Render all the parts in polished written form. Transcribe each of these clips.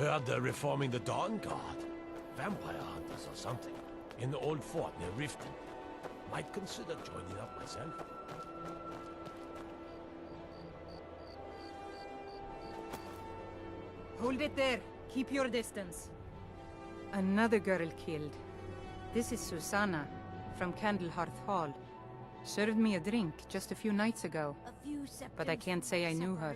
Heard they're reforming the Dawn Guard. Vampire hunters or something. In the old fort near Riften. Might consider joining up myself. Hold it there. Keep your distance. Another girl killed. This is Susanna, from Candlehearth Hall. Served me a drink just a few nights ago. But I can't say I knew her.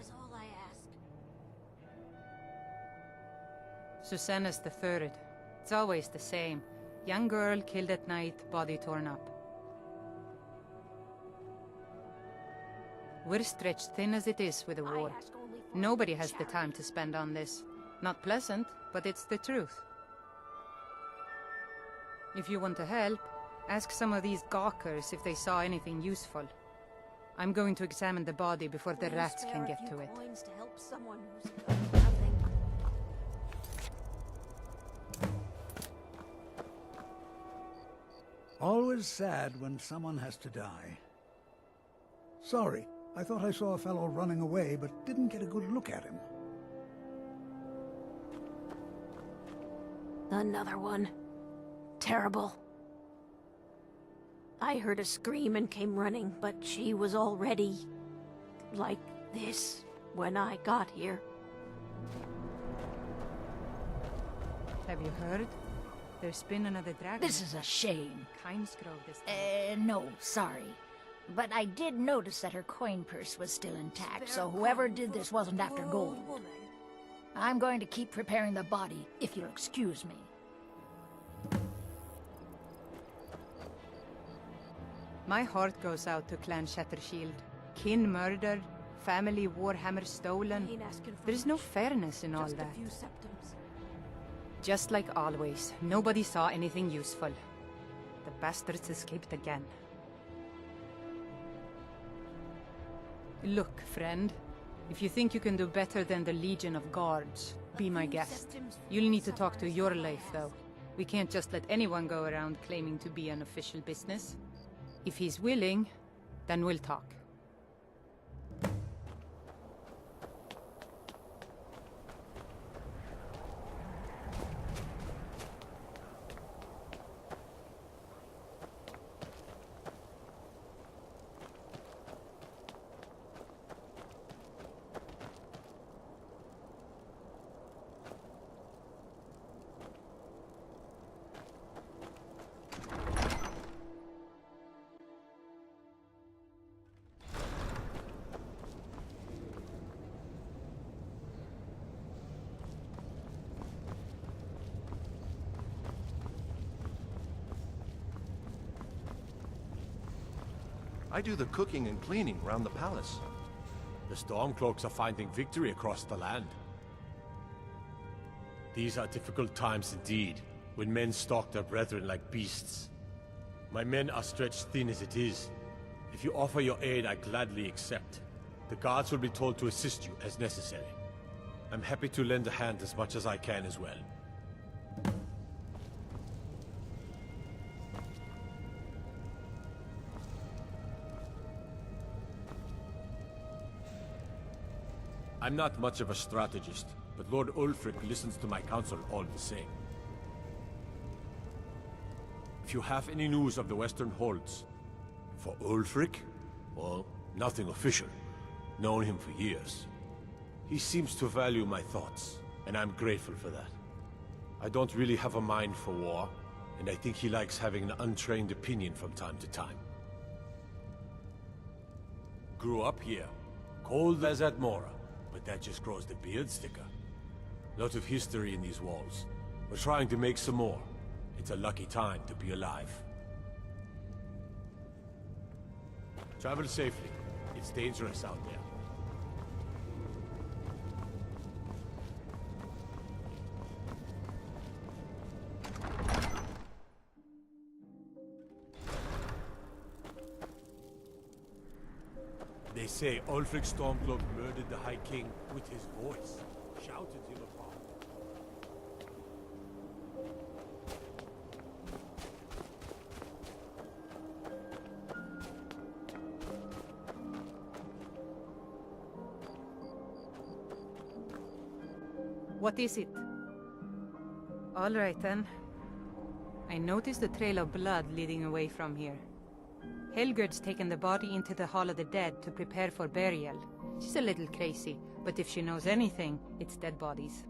Susanna's the third. It's always the same. Young girl killed at night, body torn up. We're stretched thin as it is with the war. Nobody has the time to spend on this. Not pleasant, but it's the truth. If you want to help, ask some of these gawkers if they saw anything useful. I'm going to examine the body before the rats can get to it. Always sad when someone has to die. Sorry, I thought I saw a fellow running away, but didn't get a good look at him. Another one. Terrible. I heard a scream and came running, but she was already... like this when I got here. Have you heard? There's been another dragon. This is a shame. Kinesgrove this time. No, sorry. But I did notice that her coin purse was still intact, so whoever did this wasn't after gold. I'm going to keep preparing the body, if you'll excuse me. My heart goes out to Clan Shattershield. Kin murdered, family warhammer stolen. There's no fairness in all that. Just like always, nobody saw anything useful. The bastards escaped again. Look, friend. If you think you can do better than the Legion of Guards, be my guest. You'll need to talk to your life, though. We can't just let anyone go around claiming to be an official business. If he's willing, then we'll talk. I do the cooking and cleaning around the palace. The Stormcloaks are finding victory across the land. These are difficult times indeed, when men stalk their brethren like beasts. My men are stretched thin as it is. If you offer your aid, I gladly accept. The guards will be told to assist you as necessary. I'm happy to lend a hand as much as I can as well. I'm not much of a strategist, but Lord Ulfric listens to my counsel all the same. If you have any news of the Western Holds, for Ulfric? Well, nothing official. Known him for years. He seems to value my thoughts, and I'm grateful for that. I don't really have a mind for war, and I think he likes having an untrained opinion from time to time. Grew up here, cold as Atmora. But that just grows the beards thicker. Lot of history in these walls. We're trying to make some more. It's a lucky time to be alive. Travel safely. It's dangerous out there. They say Ulfric Stormcloak murdered the High King with his voice. Shouted him upon. What is it? All right then. I noticed a trail of blood leading away from here. Helgerd's taken the body into the Hall of the Dead to prepare for burial. She's a little crazy, but if she knows anything, it's dead bodies.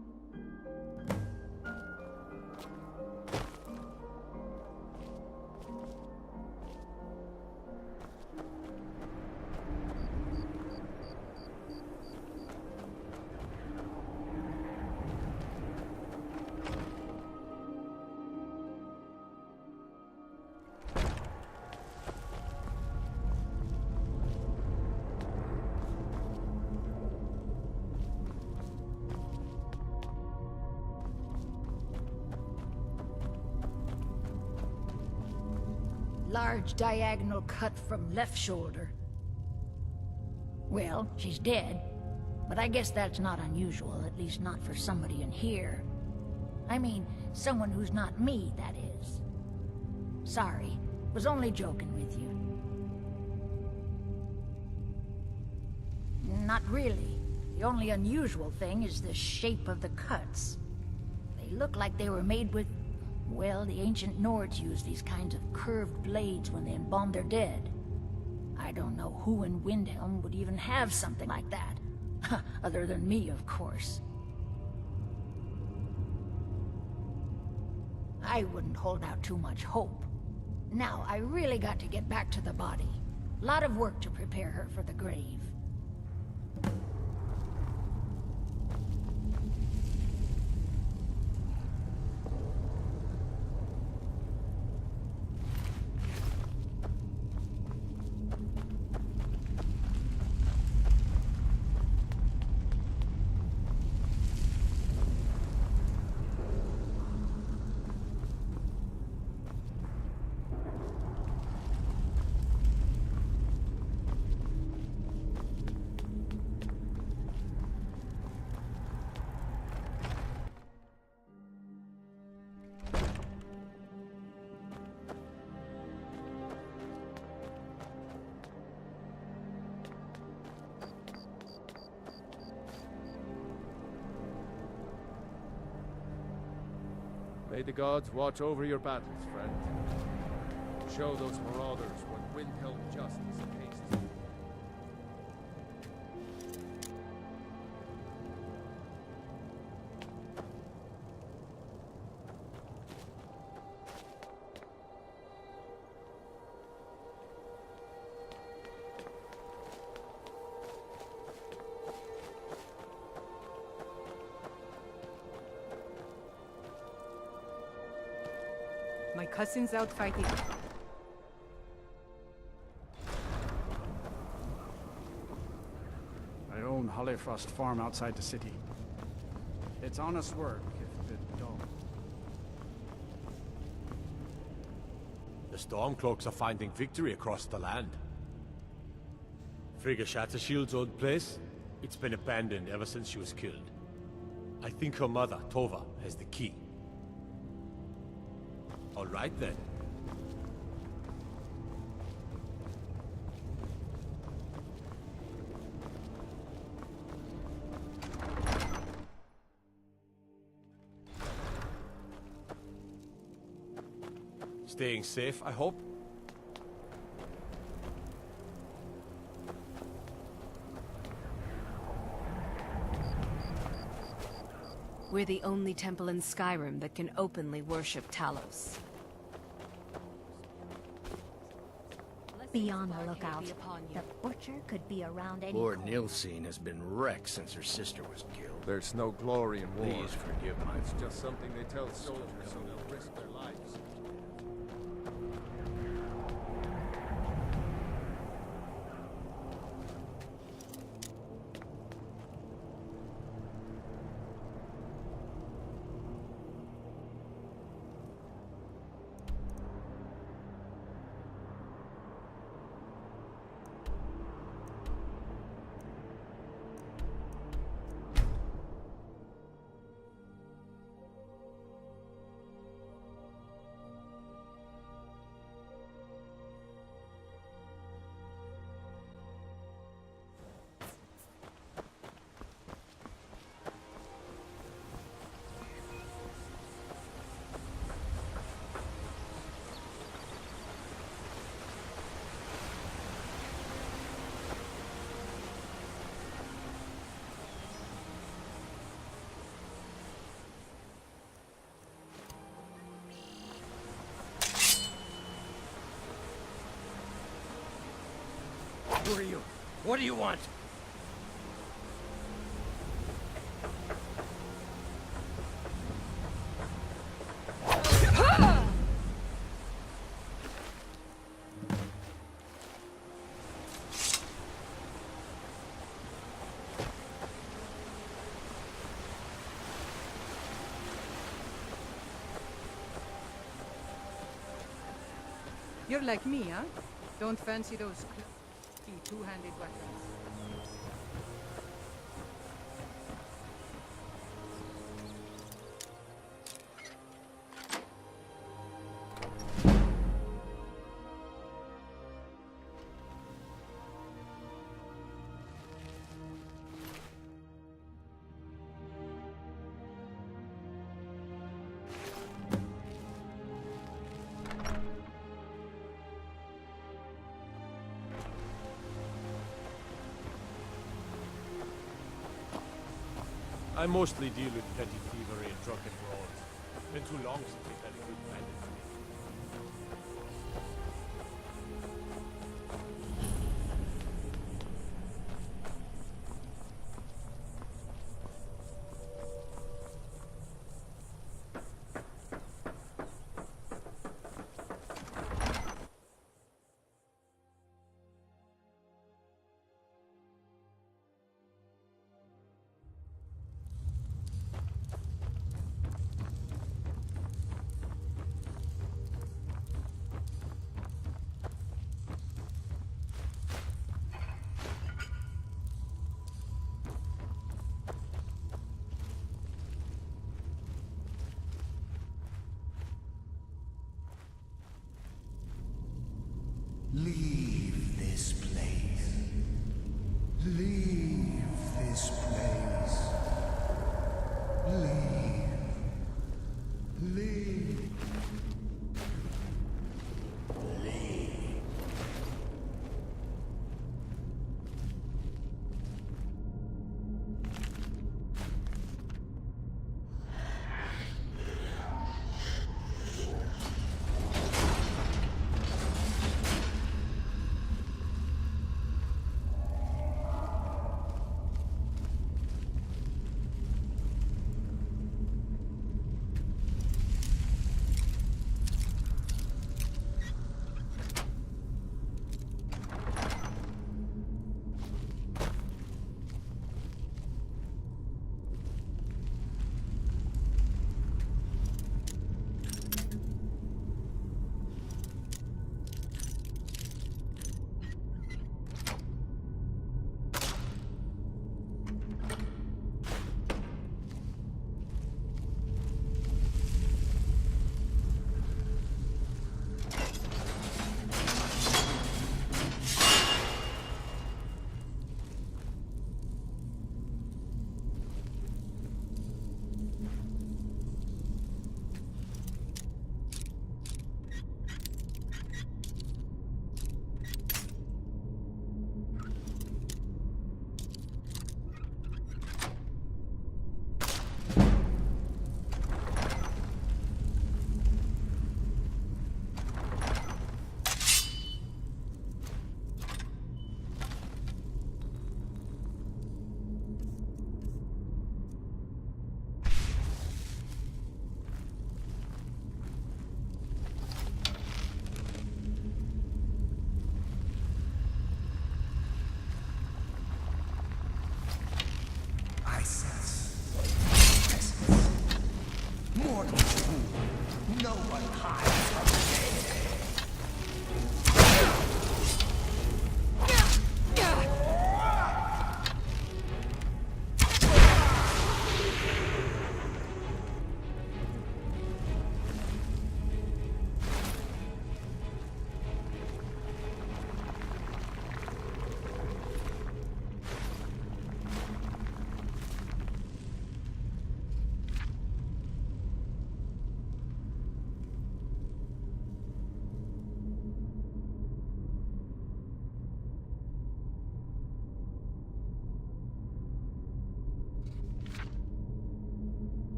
Large diagonal cut from left shoulder. Well, she's dead, but I guess that's not unusual, at least not for somebody in here. I mean, someone who's not me, that is. Sorry, was only joking with you. Not really. The only unusual thing is the shape of the cuts. They look like they were made with... Well, the ancient Nords used these kinds of curved blades when they embalmed their dead. I don't know who in Windhelm would even have something like that. Other than me, of course. I wouldn't hold out too much hope. Now, I really got to get back to the body. A lot of work to prepare her for the grave. May the gods watch over your battles, friend. Show those marauders what Windhelm justice encased. My cousin's out fighting. I own Hollifrost Farm outside the city. It's honest work, if a bit dull. The Stormcloaks are finding victory across the land. Frigga Shattershield's old place? It's been abandoned ever since she was killed. I think her mother, Tova, has the key. All right then. Staying safe, I hope? We're the only temple in Skyrim that can openly worship Talos. Be on the lookout. The butcher could be around any Lord corner. Nilsine has been wrecked since her sister was killed. There's no glory in war. Please forgive my... It's just something they tell soldiers so they'll risk their lives. Who are you? What do you want? You're like me, huh? Don't fancy those two-handed weapons. I mostly deal with petty thievery and drunken brawls. Been too long since we've had a good bandit fight.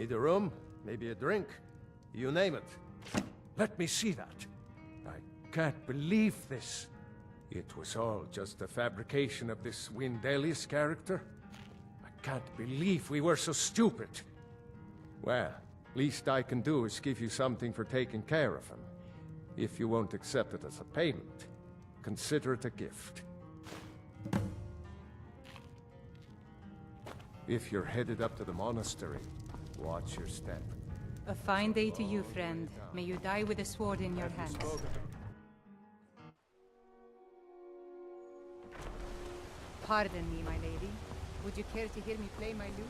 Need a room? Maybe a drink? You name it. Let me see that. I can't believe this. It was all just a fabrication of this Windhelm's character. I can't believe we were so stupid. Well, least I can do is give you something for taking care of him. If you won't accept it as a payment, consider it a gift. If you're headed up to the monastery, watch your step. A fine day to you, friend. May you die with a sword in your hands. Pardon me, my lady. Would you care to hear me play my lute?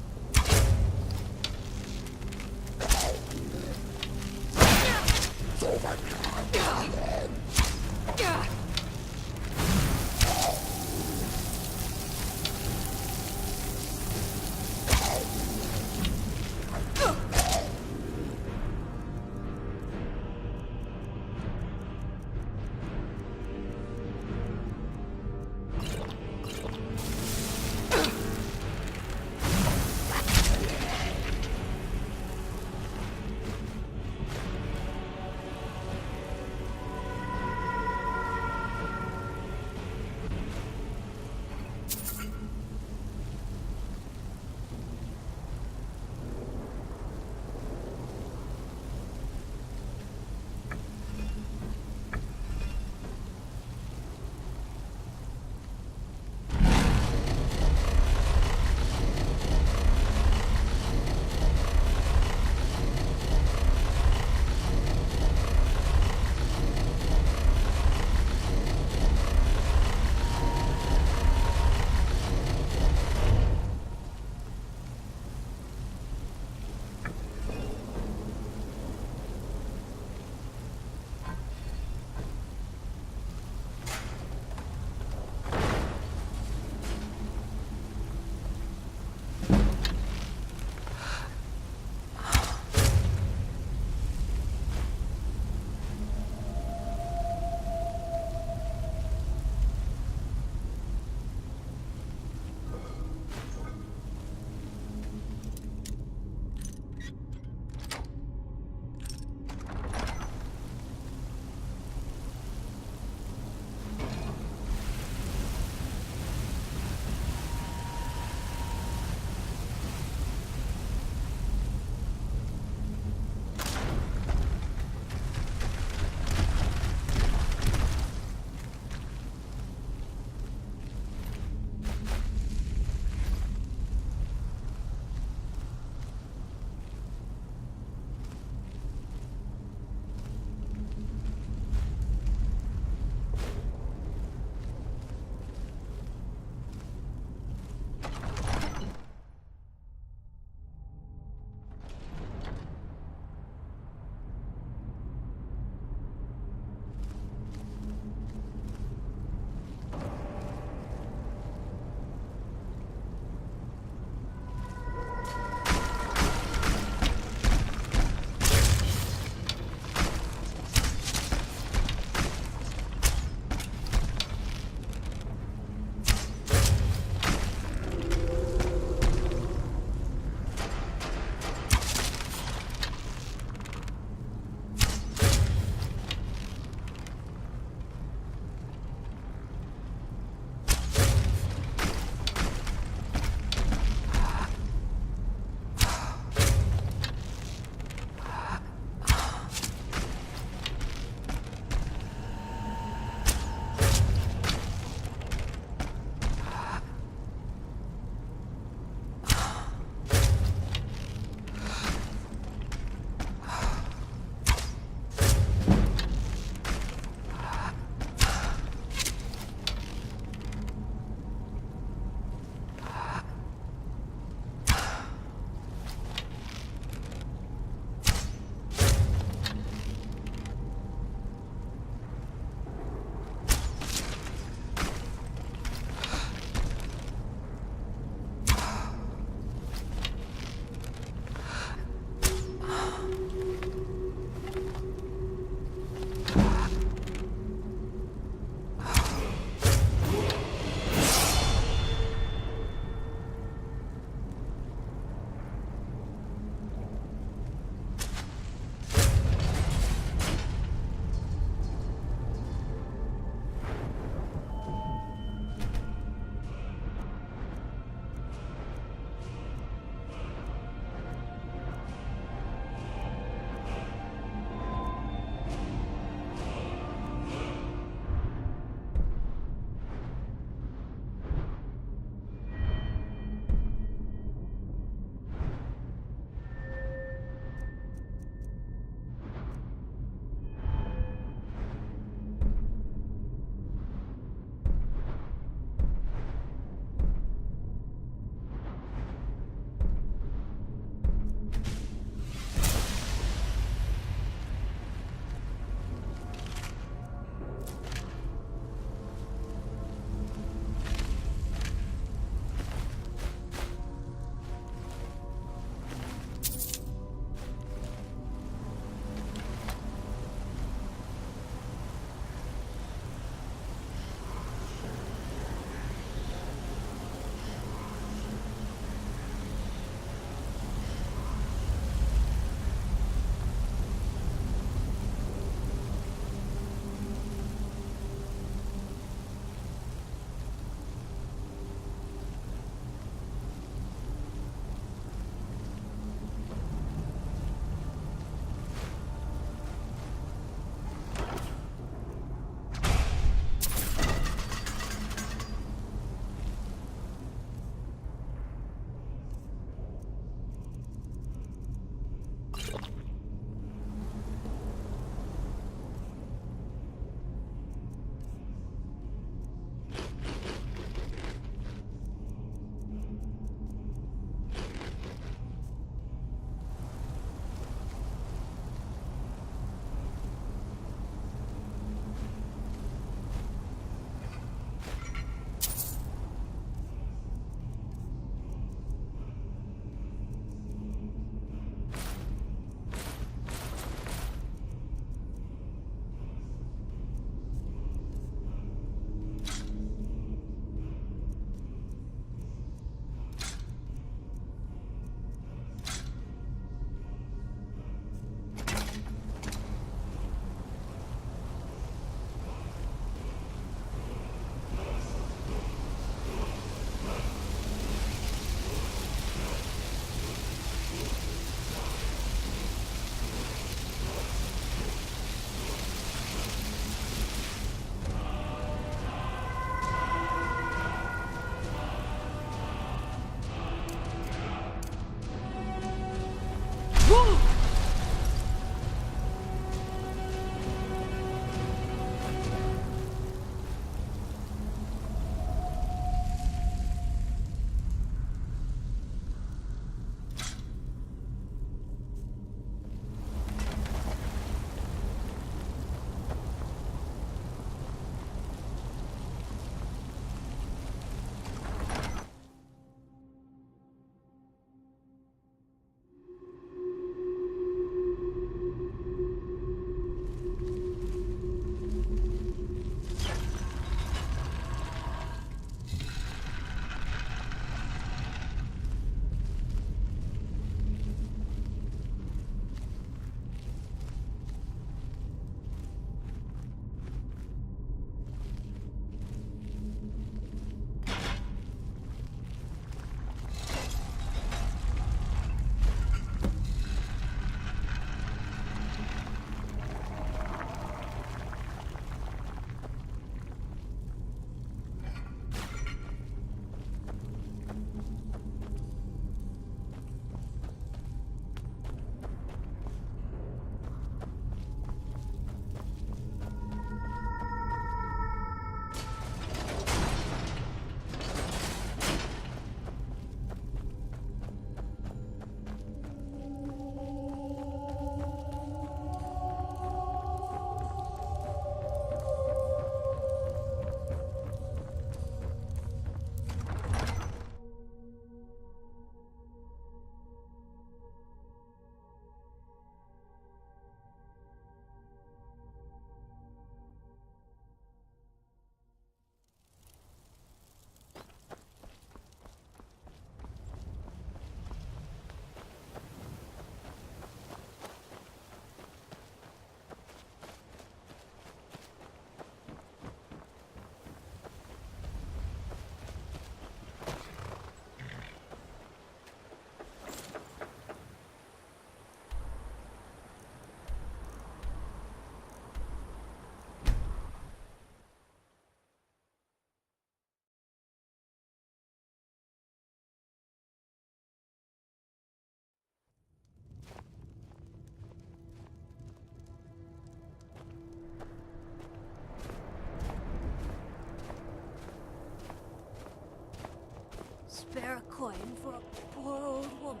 coin for a poor old woman.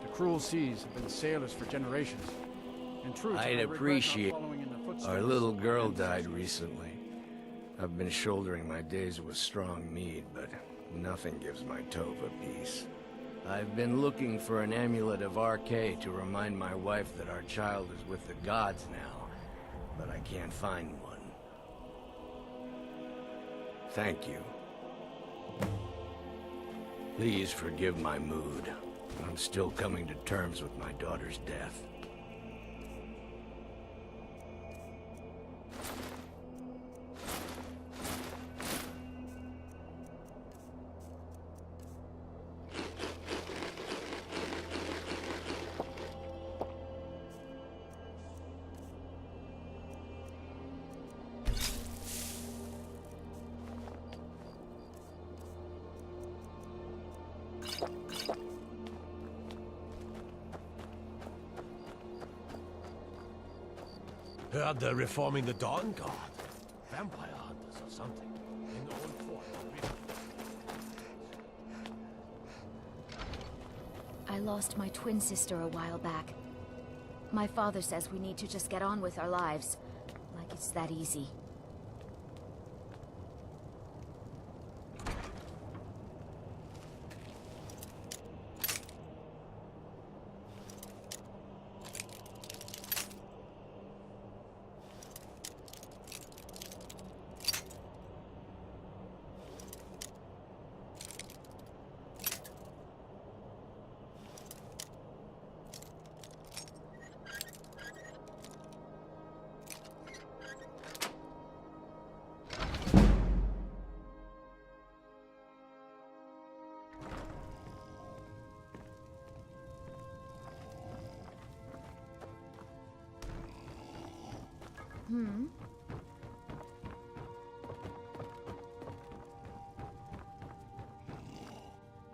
The cruel seas have been sailors for generations. In truth, I'd I regret not appreciate... following in the footsteps Our little of my girl ancestors. died recently. I've been shouldering my days with strong mead, but nothing gives my Tova peace. I've been looking for an amulet of RK to remind my wife that our child is with the gods now, but I can't find one. Thank you. Please forgive my mood. I'm still coming to terms with my daughter's death. Heard they're reforming the Dawn Guard. Vampire hunters or something. In the old fort. I lost my twin sister a while back. My father says we need to just get on with our lives. Like it's that easy.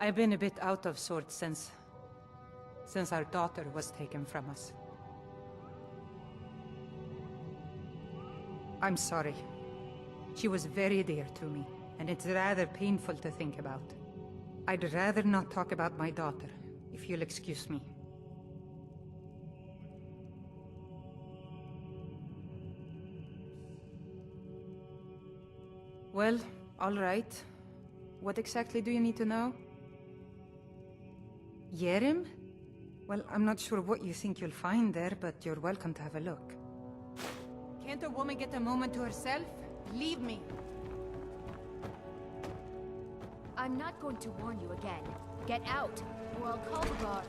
I've been a bit out of sorts since our daughter was taken from us. I'm sorry. She was very dear to me, and it's rather painful to think about. I'd rather not talk about my daughter, if you'll excuse me. Well, all right. What exactly do you need to know? Yerim? Well, I'm not sure what you think you'll find there, but you're welcome to have a look. Can't a woman get a moment to herself? Leave me. I'm not going to warn you again. Get out, or I'll call the guard.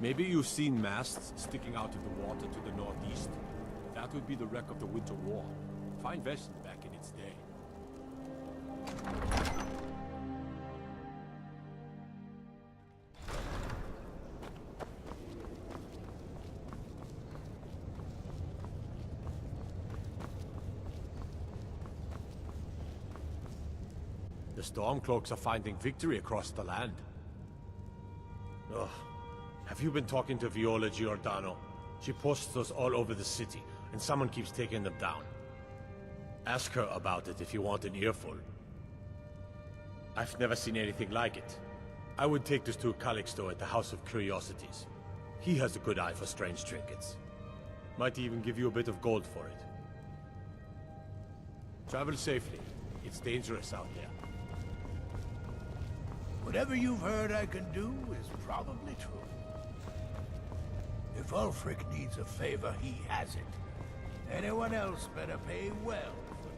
Maybe you've seen masts sticking out of the water to the northeast. That would be the wreck of the Winter War. Fine vessel back in its day. The Stormcloaks are finding victory across the land. Ugh. Have you been talking to Viola Giordano? She posts those all over the city, and someone keeps taking them down. Ask her about it if you want an earful. I've never seen anything like it. I would take this to Calixto at the House of Curiosities. He has a good eye for strange trinkets. Might even give you a bit of gold for it. Travel safely. It's dangerous out there. Whatever you've heard I can do is probably true. If Ulfric needs a favor, he has it. Anyone else better pay well for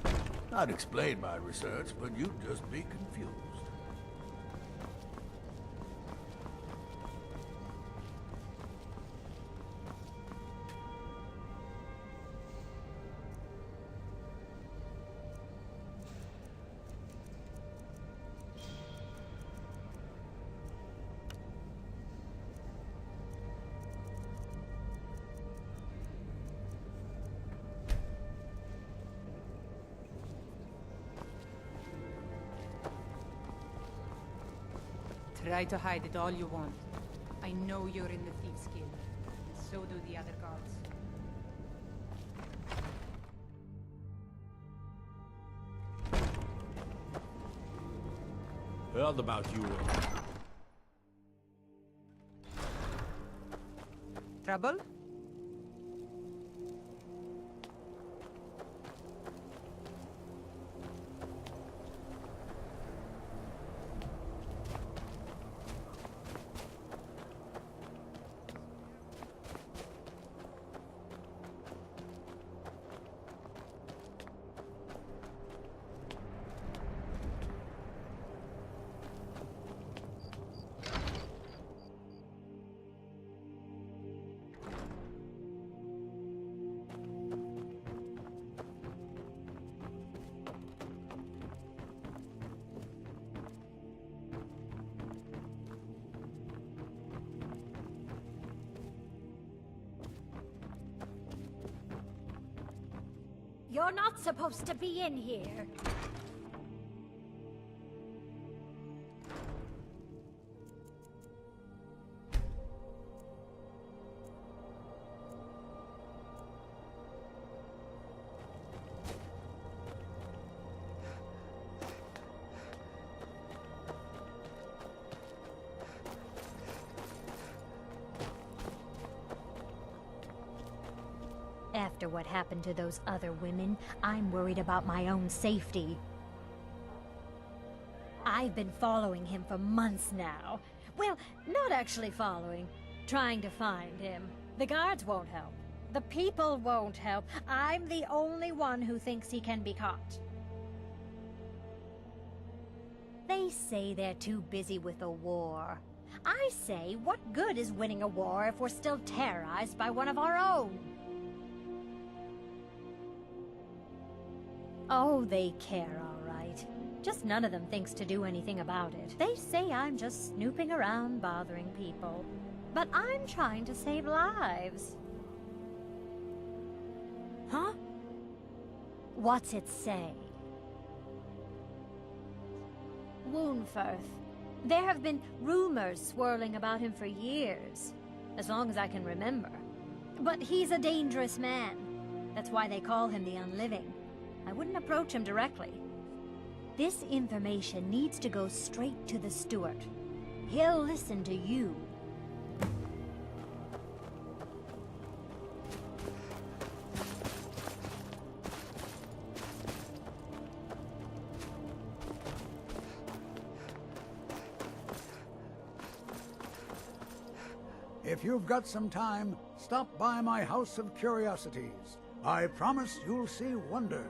the service. I'd explain my research, but you'd just be confused. Try to hide it all you want. I know you're in the Thieves' Guild. So do the other guards. Heard about you. Trouble? You're not supposed to be in here. After what happened to those other women, I'm worried about my own safety. I've been following him for months now. Well, not actually following. Trying to find him. The guards won't help. The people won't help. I'm the only one who thinks he can be caught. They say they're too busy with the war. I say, what good is winning a war if we're still terrorized by one of our own? Oh, they care, all right. Just none of them thinks to do anything about it. They say I'm just snooping around bothering people. But I'm trying to save lives. Huh? What's it say? Wuunferth. There have been rumors swirling about him for years. As long as I can remember. But he's a dangerous man. That's why they call him the Unliving. I wouldn't approach him directly. This information needs to go straight to the steward. He'll listen to you. If you've got some time, stop by my House of Curiosities. I promise you'll see wonders.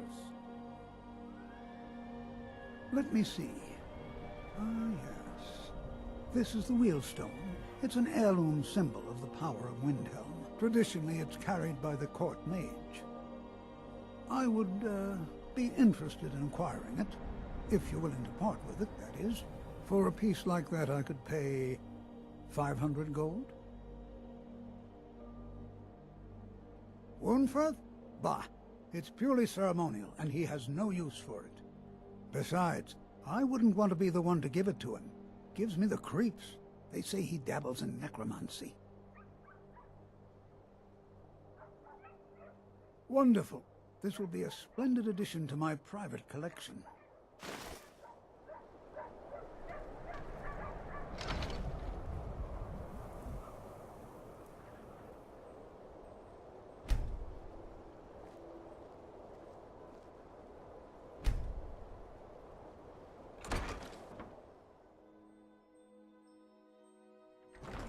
Let me see. Ah, yes. This is the Wheelstone. It's an heirloom symbol of the power of Windhelm. Traditionally, it's carried by the court mage. I would, be interested in acquiring it, if you're willing to part with it, that is. For a piece like that, I could pay 500 gold? Wuunferth? Bah! It's purely ceremonial, and he has no use for it. Besides, I wouldn't want to be the one to give it to him. Gives me the creeps. They say he dabbles in necromancy. Wonderful. This will be a splendid addition to my private collection.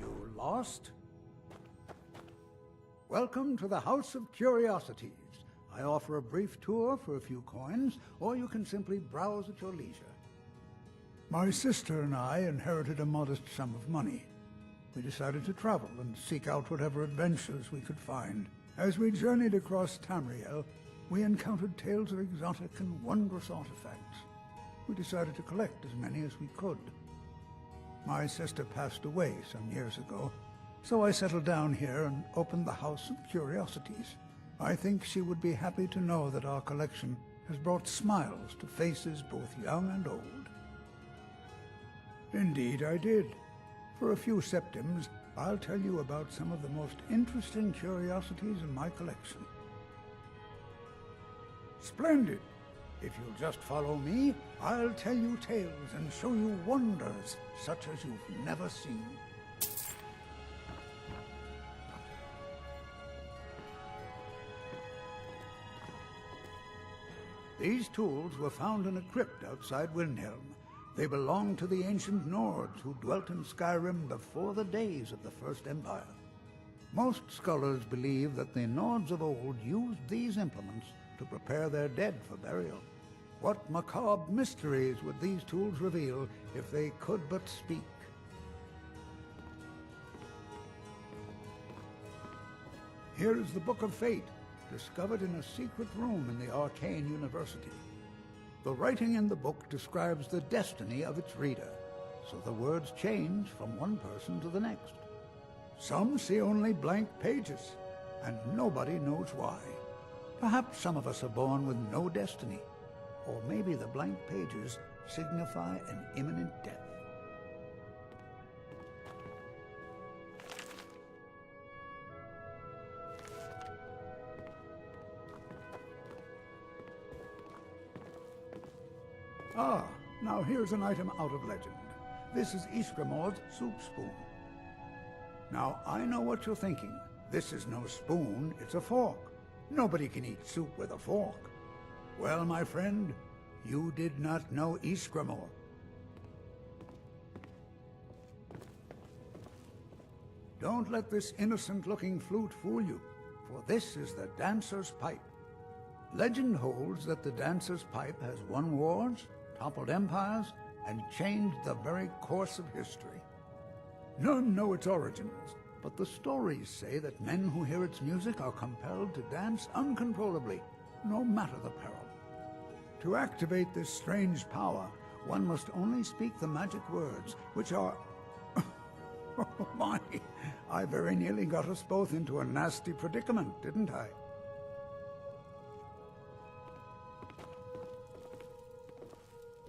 You lost? Welcome to the House of Curiosities. I offer a brief tour for a few coins, or you can simply browse at your leisure. My sister and I inherited a modest sum of money. We decided to travel and seek out whatever adventures we could find. As we journeyed across Tamriel, we encountered tales of exotic and wondrous artifacts. We decided to collect as many as we could. My sister passed away some years ago, so I settled down here and opened the House of Curiosities. I think she would be happy to know that our collection has brought smiles to faces both young and old. Indeed I did. For a few septims, I'll tell you about some of the most interesting curiosities in my collection. Splendid! If you'll just follow me, I'll tell you tales and show you wonders such as you've never seen. These tools were found in a crypt outside Windhelm. They belong to the ancient Nords who dwelt in Skyrim before the days of the First Empire. Most scholars believe that the Nords of old used these implements to prepare their dead for burial. What macabre mysteries would these tools reveal if they could but speak? Here is the Book of Fate, discovered in a secret room in the Arcane University. The writing in the book describes the destiny of its reader, so the words change from one person to the next. Some see only blank pages, and nobody knows why. Perhaps some of us are born with no destiny, or maybe the blank pages signify an imminent death. Ah, now here's an item out of legend. This is Ysgramor's soup spoon. Now, I know what you're thinking. This is no spoon, it's a fork. Nobody can eat soup with a fork. Well, my friend, you did not know Ysgramor. Don't let this innocent-looking flute fool you, for this is the dancer's pipe. Legend holds that the dancer's pipe has won wars, toppled empires, and changed the very course of history. None know its origins, but the stories say that men who hear its music are compelled to dance uncontrollably, no matter the peril. To activate this strange power, one must only speak the magic words, which are... Oh my! I very nearly got us both into a nasty predicament, didn't I?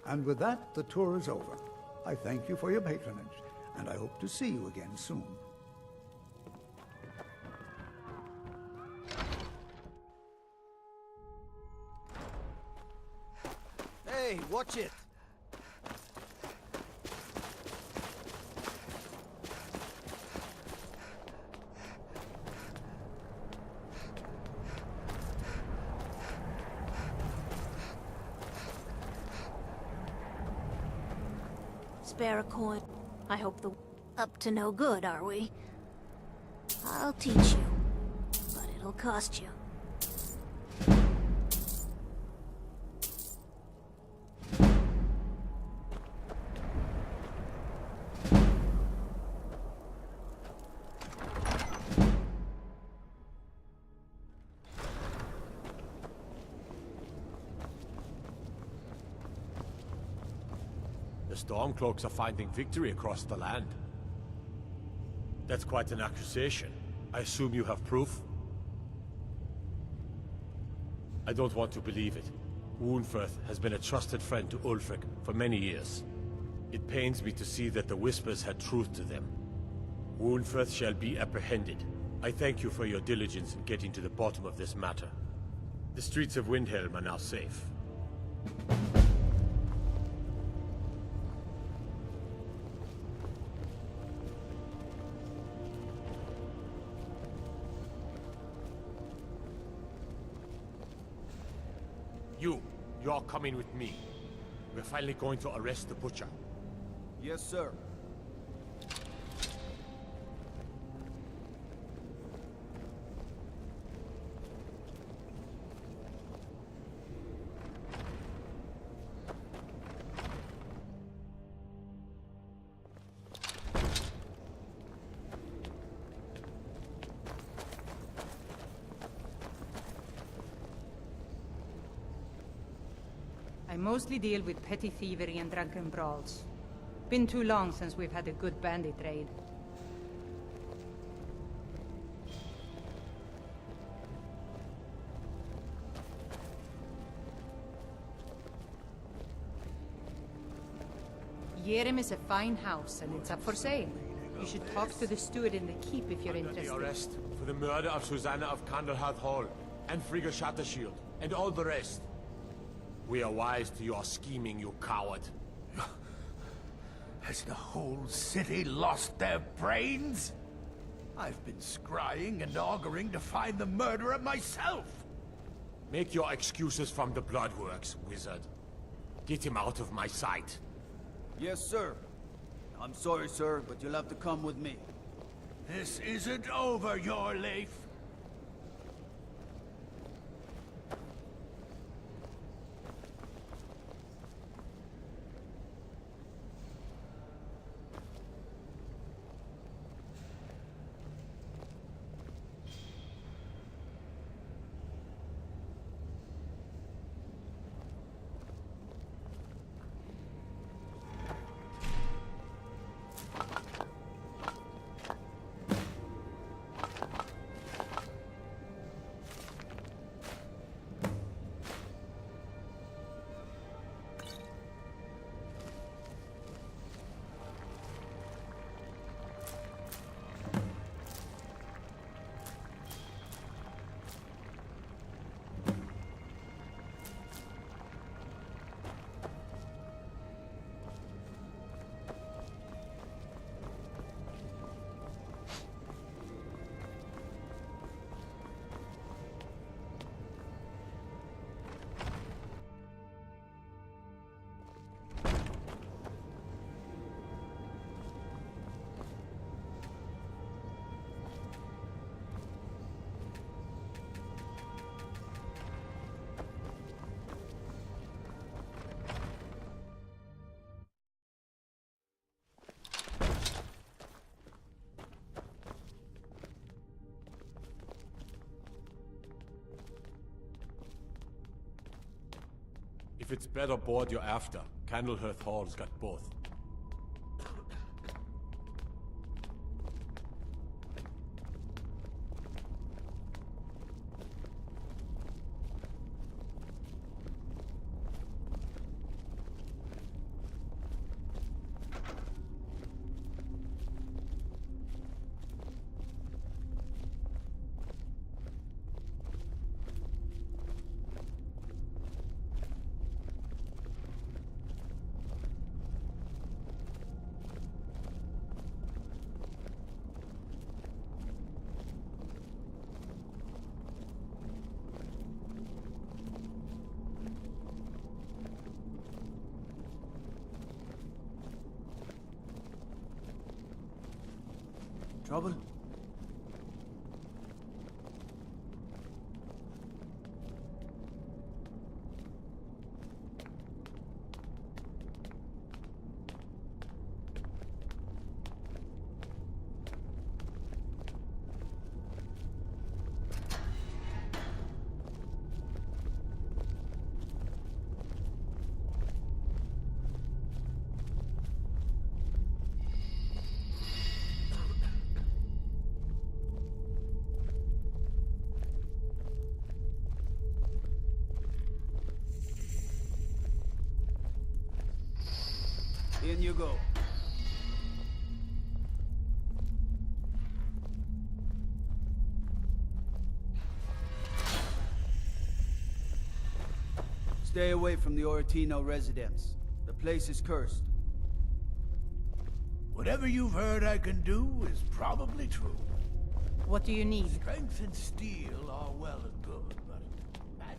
And with that, the tour is over. I thank you for your patronage, and I hope to see you again soon. Hey, watch it! Spare a coin. I hope the... Up to no good, are we? I'll teach you, but it'll cost you. Stormcloaks are finding victory across the land. That's quite an accusation. I assume you have proof? I don't want to believe it. Wuunferth has been a trusted friend to Ulfric for many years. It pains me to see that the Whispers had truth to them. Wuunferth shall be apprehended. I thank you for your diligence in getting to the bottom of this matter. The streets of Windhelm are now safe. You're coming with me. We're finally going to arrest the butcher. Yes, sir. I mostly deal with petty thievery and drunken brawls. Been too long since we've had a good bandit raid. Yeren is a fine house, and it's up for sale. You should talk to the steward in the keep if you're interested. The arrest for the murder of Susanna of Candlehearth Hall, and Frigga Shattershield, and all the rest. We are wise to your scheming, you coward. Has the whole city lost their brains? I've been scrying and auguring to find the murderer myself. Make your excuses from the bloodworks, wizard. Get him out of my sight. Yes, sir. I'm sorry, sir, but you'll have to come with me. This isn't over, your Leif. If it's better board you're after, Candlehearth Hall's got both. Trouble? In you go. Stay away from the Oratino residence. The place is cursed. Whatever you've heard I can do is probably true. What do you need? Strength and steel are well and good, but magic...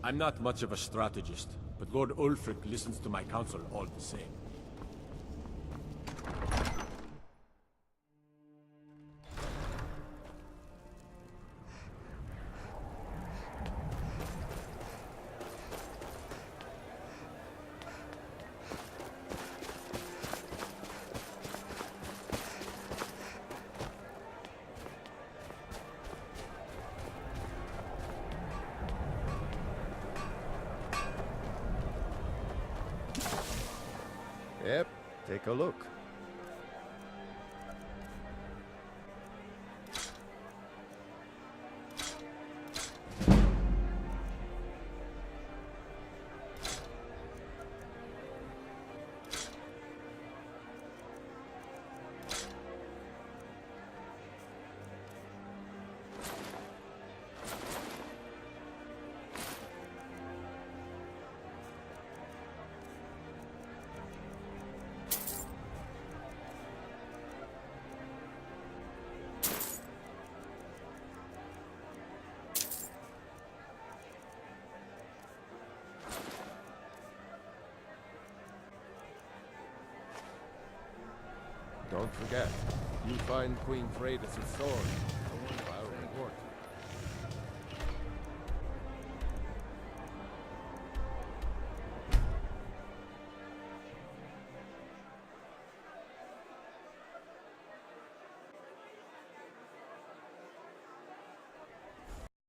I'm not much of a strategist, but Lord Ulfric listens to my counsel all the same. Yep, take a look. Don't forget, you find Queen Freydis' sword.